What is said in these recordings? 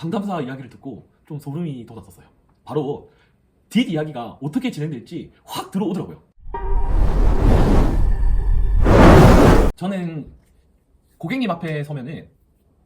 상담사 이야기를 듣고 좀 소름이 돋았었어요. 바로 뒷 이야기가 어떻게 진행될지 확 들어오더라고요. 저는 고객님 앞에 서면은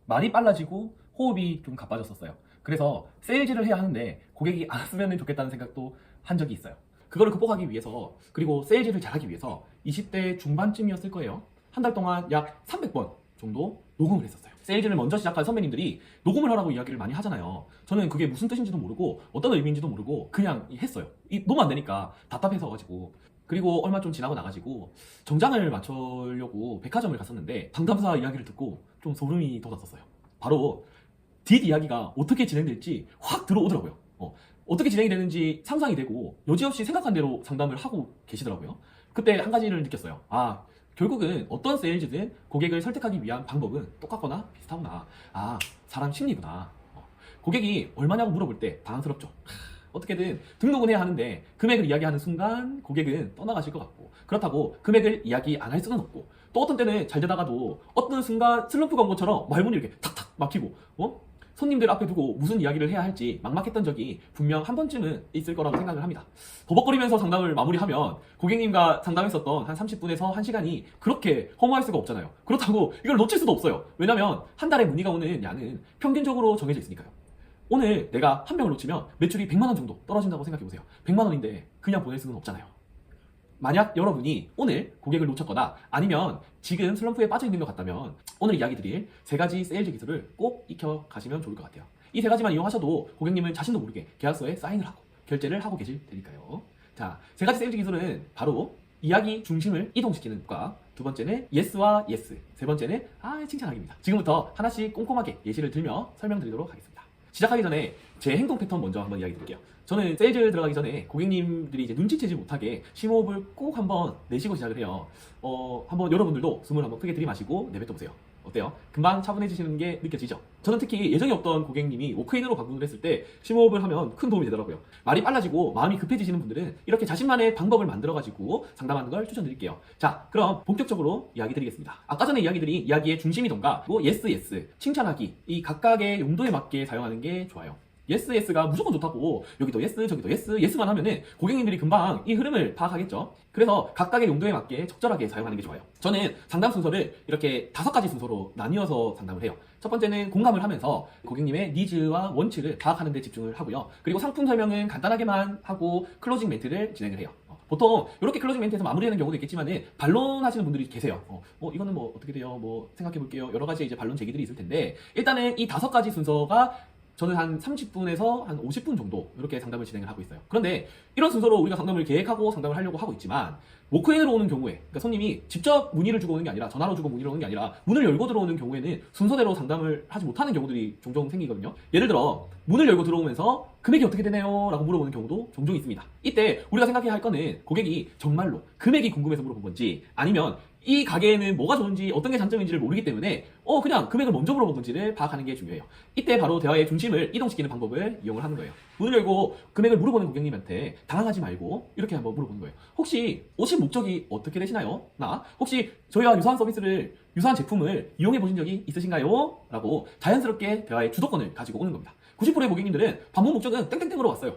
말이 빨라지고 호흡이 좀 가빠졌었어요. 그래서 세일즈를 해야 하는데 고객이 안 왔으면 좋겠다는 생각도 한 적이 있어요. 그거를 극복하기 위해서, 그리고 세일즈를 잘하기 위해서 20대 중반쯤이었을 거예요. 한 달 동안 약 300번 정도 녹음을 했었어요. 세일즈를 먼저 시작한 선배님들이 녹음을 하라고 이야기를 많이 하잖아요. 저는 그게 무슨 뜻인지도 모르고 어떤 의미인지도 모르고 그냥 했어요. 너무 안 되니까 답답해서 가지고. 그리고 얼마 좀 지나고 나가지고 정장을 맞추려고 백화점을 갔었는데 상담사 이야기를 듣고 좀 소름이 돋았었어요. 바로 뒷 이야기가 어떻게 진행될지 확 들어오더라고요. 어떻게 진행이 되는지 상상이 되고 여지없이 생각한 대로 상담을 하고 계시더라고요. 그때 한 가지를 느꼈어요. 결국은 어떤 세일즈든 고객을 설득하기 위한 방법은 똑같거나 비슷하구나. 사람 심리구나. 고객이 얼마냐고 물어볼 때 당황스럽죠. 어떻게든 등록은 해야 하는데 금액을 이야기하는 순간 고객은 떠나가실 것 같고, 그렇다고 금액을 이야기 안 할 수는 없고, 또 어떤 때는 잘 되다가도 어떤 순간 슬럼프가 온 것처럼 말문이 이렇게 탁탁 막히고 손님들 앞에 두고 무슨 이야기를 해야 할지 막막했던 적이 분명 한 번쯤은 있을 거라고 생각을 합니다. 버벅거리면서 상담을 마무리하면 고객님과 상담했었던 한 30분에서 1시간이 그렇게 허무할 수가 없잖아요. 그렇다고 이걸 놓칠 수도 없어요. 왜냐면 한 달에 문의가 오는 양은 평균적으로 정해져 있으니까요. 오늘 내가 한 명을 놓치면 매출이 100만 원 정도 떨어진다고 생각해보세요. 100만 원인데 그냥 보낼 수는 없잖아요. 만약 여러분이 오늘 고객을 놓쳤거나 아니면 지금 슬럼프에 빠져 있는 것 같다면 오늘 이야기 드릴 3가지 세일즈 기술을 꼭 익혀 가시면 좋을 것 같아요. 이 3가지만 이용하셔도 고객님은 자신도 모르게 계약서에 사인을 하고 결제를 하고 계실 테니까요. 자, 3가지 세일즈 기술은 바로 이야기 중심을 이동시키는 것과, 두 번째는 예스와 예스, 세 번째는 칭찬하기입니다. 지금부터 하나씩 꼼꼼하게 예시를 들며 설명드리도록 하겠습니다. 시작하기 전에 제 행동 패턴 먼저 한번 이야기 드릴게요. 저는 세일즈 들어가기 전에 고객님들이 이제 눈치채지 못하게 심호흡을 꼭 한번 내쉬고 시작을 해요. 한번 여러분들도 숨을 한번 크게 들이마시고 내뱉어보세요. 어때요? 금방 차분해지시는 게 느껴지죠? 저는 특히 예정이 없던 고객님이 워크인으로 방문을 했을 때 심호흡을 하면 큰 도움이 되더라고요. 말이 빨라지고 마음이 급해지시는 분들은 이렇게 자신만의 방법을 만들어가지고 상담하는 걸 추천드릴게요. 자, 그럼 본격적으로 이야기 드리겠습니다. 아까 전에 이야기 드린 이야기의 중심이던가 예스, 예스, 칭찬하기, 이 각각의 용도에 맞게 사용하는 게 좋아요. 예스, 예스가 무조건 좋다고 여기도 예스, 저기도 예스, 예스만 하면은 고객님들이 금방 이 흐름을 파악하겠죠. 그래서 각각의 용도에 맞게 적절하게 사용하는 게 좋아요. 저는 상담 순서를 이렇게 5가지 순서로 나뉘어서 상담을 해요. 첫 번째는 공감을 하면서 고객님의 니즈와 원칙을 파악하는 데 집중을 하고요. 그리고 상품 설명은 간단하게만 하고 클로징 멘트를 진행을 해요. 보통 이렇게 클로징 멘트에서 마무리하는 경우도 있겠지만은 반론하시는 분들이 계세요. 이거는 뭐 어떻게 돼요? 뭐 생각해 볼게요. 여러 가지 이제 반론 제기들이 있을 텐데, 일단은 이 5가지 순서가 저는 한 30분에서 한 50분 정도 이렇게 상담을 진행을 하고 있어요. 그런데 이런 순서로 우리가 상담을 계획하고 상담을 하려고 하고 있지만, 워크인으로 오는 경우에, 그러니까 손님이 직접 문의를 주고 오는 게 아니라 전화로 주고 문의를 오는 게 아니라 문을 열고 들어오는 경우에는 순서대로 상담을 하지 못하는 경우들이 종종 생기거든요. 예를 들어 문을 열고 들어오면서 금액이 어떻게 되나요? 라고 물어보는 경우도 종종 있습니다. 이때 우리가 생각해야 할 거는 고객이 정말로 금액이 궁금해서 물어본 건지, 아니면 이 가게에는 뭐가 좋은지 어떤 게 장점인지를 모르기 때문에 그냥 금액을 먼저 물어본 건지를 파악하는 게 중요해요. 이때 바로 대화의 중심을 이동시키는 방법을 이용을 하는 거예요. 문을 열고 금액을 물어보는 고객님한테 당황하지 말고 이렇게 한번 물어보는 거예요. 혹시 오신 목적이 어떻게 되시나요? 혹시 저희와 유사한 서비스를, 유사한 제품을 이용해 보신 적이 있으신가요? 라고 자연스럽게 대화의 주도권을 가지고 오는 겁니다. 90%의 고객님들은 방문 목적은 땡땡땡으로 왔어요.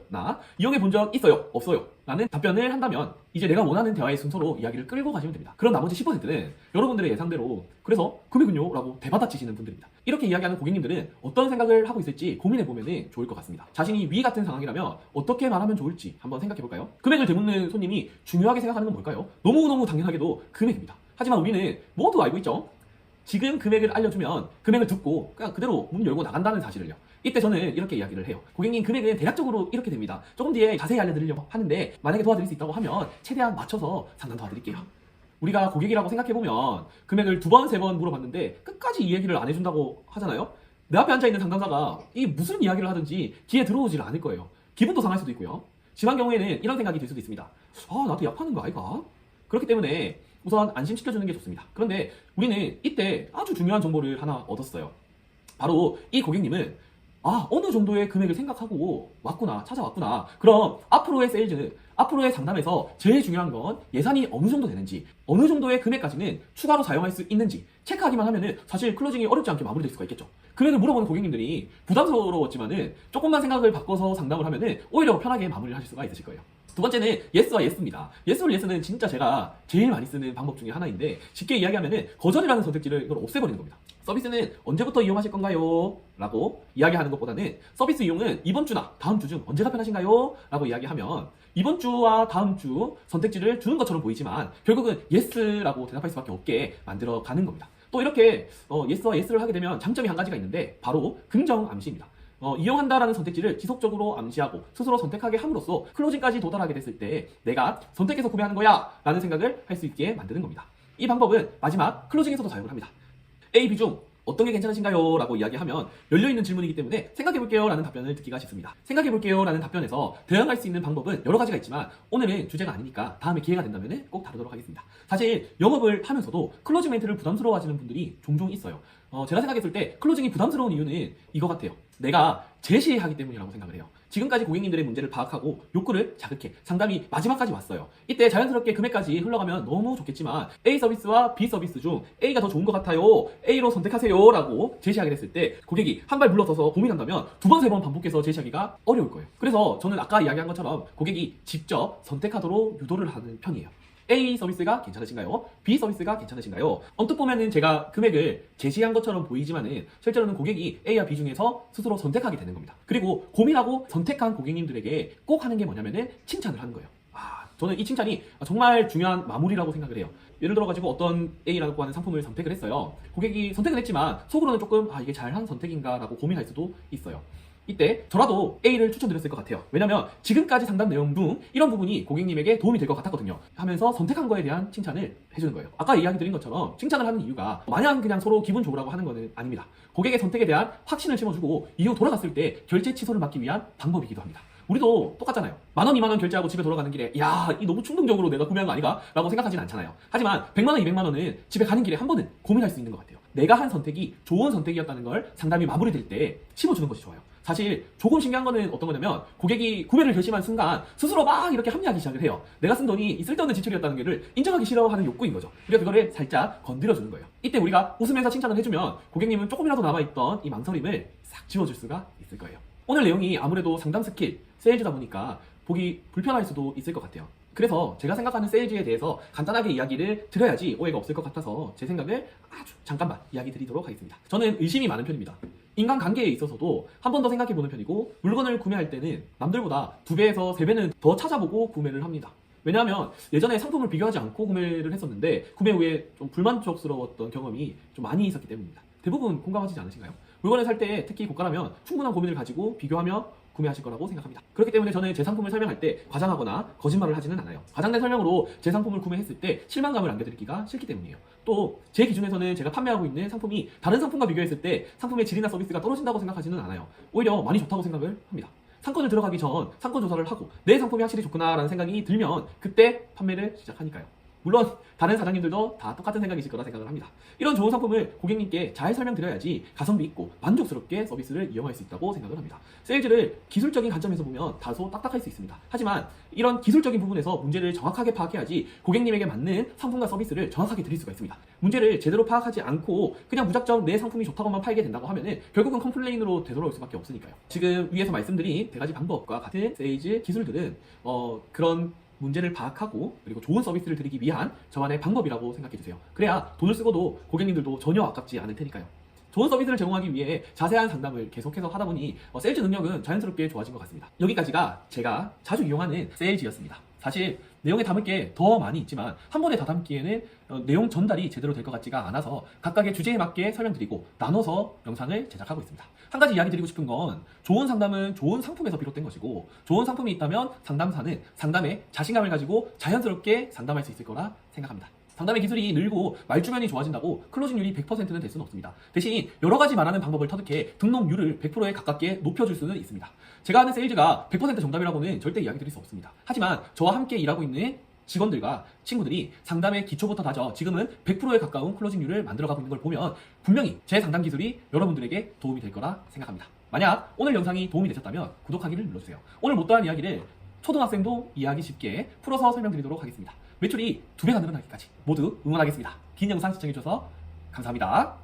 이용해 본 적 있어요? 없어요? 라는 답변을 한다면 이제 내가 원하는 대화의 순서로 이야기를 끌고 가시면 됩니다. 그럼 나머지 10%는 여러분들의 예상대로 그래서 금액은요? 라고 대받아치시는 분들입니다. 이렇게 이야기하는 고객님들은 어떤 생각을 하고 있을지 고민해보면 좋을 것 같습니다. 자신이 위 같은 상황이라면 어떻게 말하면 좋을지 한번 생각해볼까요? 금액을 되묻는 손님이 중요하게 생각하는 건 뭘까요? 너무너무 당연하게도 금액입니다. 하지만 우리는 모두 알고 있죠? 지금 금액을 알려주면 금액을 듣고 그냥 그대로 문 열고 나간다는 사실을요. 이때 저는 이렇게 이야기를 해요. 고객님, 금액은 대략적으로 이렇게 됩니다. 조금 뒤에 자세히 알려드리려고 하는데 만약에 도와드릴 수 있다고 하면 최대한 맞춰서 상담 도와드릴게요. 우리가 고객이라고 생각해보면 금액을 2번, 3번 물어봤는데 끝까지 이 얘기를 안 해준다고 하잖아요. 내 앞에 앉아있는 상담사가 이 무슨 이야기를 하든지 귀에 들어오질 않을 거예요. 기분도 상할 수도 있고요. 심한 경우에는 이런 생각이 들 수도 있습니다. 나도 약하는 거 아이가? 그렇기 때문에 우선 안심시켜주는 게 좋습니다. 그런데 우리는 이때 아주 중요한 정보를 하나 얻었어요. 바로 이 고객님은 어느 정도의 금액을 생각하고 왔구나, 찾아왔구나. 그럼 앞으로의 세일즈는, 앞으로의 상담에서 제일 중요한 건 예산이 어느 정도 되는지, 어느 정도의 금액까지는 추가로 사용할 수 있는지 체크하기만 하면은 사실 클로징이 어렵지 않게 마무리될 수가 있겠죠. 금액을 물어보는 고객님들이 부담스러웠지만은 조금만 생각을 바꿔서 상담을 하면은 오히려 편하게 마무리를 하실 수가 있으실 거예요. 두 번째는 예스와 예스입니다. 예스와 예스는 진짜 제가 제일 많이 쓰는 방법 중에 하나인데, 쉽게 이야기하면은 거절이라는 선택지를 이걸 없애버리는 겁니다. 서비스는 언제부터 이용하실 건가요? 라고 이야기하는 것보다는 서비스 이용은 이번 주나 다음 주 중 언제가 편하신가요? 라고 이야기하면 이번 주와 다음 주 선택지를 주는 것처럼 보이지만 결국은 예스라고 대답할 수밖에 없게 만들어 가는 겁니다. 또 이렇게 예스와 예스를 하게 되면 장점이 한 가지가 있는데, 바로 긍정 암시입니다. 이용한다라는 선택지를 지속적으로 암시하고 스스로 선택하게 함으로써 클로징까지 도달하게 됐을 때 내가 선택해서 구매하는 거야 라는 생각을 할 수 있게 만드는 겁니다. 이 방법은 마지막 클로징에서도 사용을 합니다. A, B 중 어떤 게 괜찮으신가요? 라고 이야기하면 열려있는 질문이기 때문에 생각해볼게요 라는 답변을 듣기가 쉽습니다. 생각해볼게요 라는 답변에서 대응할 수 있는 방법은 여러 가지가 있지만 오늘은 주제가 아니니까 다음에 기회가 된다면 꼭 다루도록 하겠습니다. 사실 영업을 하면서도 클로징 멘트를 부담스러워하시는 분들이 종종 있어요. 제가 생각했을 때 클로징이 부담스러운 이유는 이거 같아요. 내가 제시하기 때문이라고 생각을 해요. 지금까지 고객님들의 문제를 파악하고 욕구를 자극해 상담이 마지막까지 왔어요. 이때 자연스럽게 금액까지 흘러가면 너무 좋겠지만 A 서비스와 B 서비스 중 A가 더 좋은 것 같아요, A로 선택하세요 라고 제시하게 됐을 때 고객이 한 발 물러서서 고민한다면 두 번, 세 번 반복해서 제시하기가 어려울 거예요. 그래서 저는 아까 이야기한 것처럼 고객이 직접 선택하도록 유도를 하는 편이에요. A 서비스가 괜찮으신가요? B 서비스가 괜찮으신가요? 언뜻 보면은 제가 금액을 제시한 것처럼 보이지만은 실제로는 고객이 A와 B 중에서 스스로 선택하게 되는 겁니다. 그리고 고민하고 선택한 고객님들에게 꼭 하는 게 뭐냐면은 칭찬을 하는 거예요. 저는 이 칭찬이 정말 중요한 마무리라고 생각을 해요. 예를 들어가지고 어떤 A라고 하는 상품을 선택을 했어요. 고객이 선택은 했지만 속으로는 조금 이게 잘한 선택인가 라고 고민할 수도 있어요. 이때 저라도 A를 추천드렸을 것 같아요. 왜냐면 지금까지 상담 내용 중 이런 부분이 고객님에게 도움이 될 것 같았거든요 하면서 선택한 거에 대한 칭찬을 해주는 거예요. 아까 이야기 드린 것처럼 칭찬을 하는 이유가 마냥 그냥 서로 기분 좋으라고 하는 거는 아닙니다. 고객의 선택에 대한 확신을 심어주고 이후 돌아갔을 때 결제 취소를 막기 위한 방법이기도 합니다. 우리도 똑같잖아요. 10,000원, 20,000원 결제하고 집에 돌아가는 길에 이 너무 충동적으로 내가 구매한 거 아닌가? 라고 생각하진 않잖아요. 하지만 100만원, 200만원은 집에 가는 길에 한 번은 고민할 수 있는 것 같아요. 내가 한 선택이 좋은 선택이었다는 걸 상담이 마무리될 때 심어주는 것이 좋아요. 사실 조금 신기한 거는 어떤 거냐면 고객이 구매를 결심한 순간 스스로 막 이렇게 합리하기 시작을 해요. 내가 쓴 돈이 쓸데없는 지출이었다는 것을 인정하기 싫어하는 욕구인 거죠. 우리가 그거를 살짝 건드려주는 거예요. 이때 우리가 웃으면서 칭찬을 해주면 고객님은 조금이라도 남아있던 이 망설임을 싹 지워줄 수가 있을 거예요. 오늘 내용이 아무래도 상담 스킬, 세일즈다 보니까 보기 불편할 수도 있을 것 같아요. 그래서 제가 생각하는 세일즈에 대해서 간단하게 이야기를 드려야지 오해가 없을 것 같아서 제 생각을 아주 잠깐만 이야기 드리도록 하겠습니다. 저는 의심이 많은 편입니다. 인간관계에 있어서도 한 번 더 생각해보는 편이고, 물건을 구매할 때는 남들보다 2배에서 3배는 더 찾아보고 구매를 합니다. 왜냐하면 예전에 상품을 비교하지 않고 구매를 했었는데 구매 후에 좀 불만족스러웠던 경험이 좀 많이 있었기 때문입니다. 대부분 공감하시지 않으신가요? 물건을 살 때 특히 고가라면 충분한 고민을 가지고 비교하며 구매하실 거라고 생각합니다. 그렇기 때문에 저는 제 상품을 설명할 때 과장하거나 거짓말을 하지는 않아요. 과장된 설명으로 제 상품을 구매했을 때 실망감을 안겨드리기가 싫기 때문이에요. 또 제 기준에서는 제가 판매하고 있는 상품이 다른 상품과 비교했을 때 상품의 질이나 서비스가 떨어진다고 생각하지는 않아요. 오히려 많이 좋다고 생각을 합니다. 상권을 들어가기 전 상권 조사를 하고 내 상품이 확실히 좋구나 라는 생각이 들면 그때 판매를 시작하니까요. 물론 다른 사장님들도 다 똑같은 생각이실 거라 생각을 합니다. 이런 좋은 상품을 고객님께 잘 설명드려야지 가성비 있고 만족스럽게 서비스를 이용할 수 있다고 생각을 합니다. 세일즈를 기술적인 관점에서 보면 다소 딱딱할 수 있습니다. 하지만 이런 기술적인 부분에서 문제를 정확하게 파악해야지 고객님에게 맞는 상품과 서비스를 정확하게 드릴 수가 있습니다. 문제를 제대로 파악하지 않고 그냥 무작정 내 상품이 좋다고만 팔게 된다고 하면은 결국은 컴플레인으로 되돌아올 수밖에 없으니까요. 지금 위에서 말씀드린 1가지 방법과 같은 세일즈 기술들은 그런 문제를 파악하고 그리고 좋은 서비스를 드리기 위한 저만의 방법이라고 생각해주세요. 그래야 돈을 쓰고도 고객님들도 전혀 아깝지 않을 테니까요. 좋은 서비스를 제공하기 위해 자세한 상담을 계속해서 하다 보니 세일즈 능력은 자연스럽게 좋아진 것 같습니다. 여기까지가 제가 자주 이용하는 세일즈였습니다. 사실 내용에 담을 게 더 많이 있지만 한 번에 다 담기에는 내용 전달이 제대로 될 것 같지가 않아서 각각의 주제에 맞게 설명드리고 나눠서 영상을 제작하고 있습니다. 한 가지 이야기 드리고 싶은 건 좋은 상담은 좋은 상품에서 비롯된 것이고 좋은 상품이 있다면 상담사는 상담에 자신감을 가지고 자연스럽게 상담할 수 있을 거라 생각합니다. 상담의 기술이 늘고 말주변이 좋아진다고 클로징률이 100%는 될 수는 없습니다. 대신 여러 가지 말하는 방법을 터득해 등록률을 100%에 가깝게 높여줄 수는 있습니다. 제가 하는 세일즈가 100% 정답이라고는 절대 이야기 드릴 수 없습니다. 하지만 저와 함께 일하고 있는 직원들과 친구들이 상담의 기초부터 다져 지금은 100%에 가까운 클로징률을 만들어가고 있는 걸 보면 분명히 제 상담 기술이 여러분들에게 도움이 될 거라 생각합니다. 만약 오늘 영상이 도움이 되셨다면 구독하기를 눌러주세요. 오늘 못다한 이야기를 초등학생도 이해하기 쉽게 풀어서 설명드리도록 하겠습니다. 매출이 2배가 늘어나기까지 모두 응원하겠습니다. 긴 영상 시청해주셔서 감사합니다.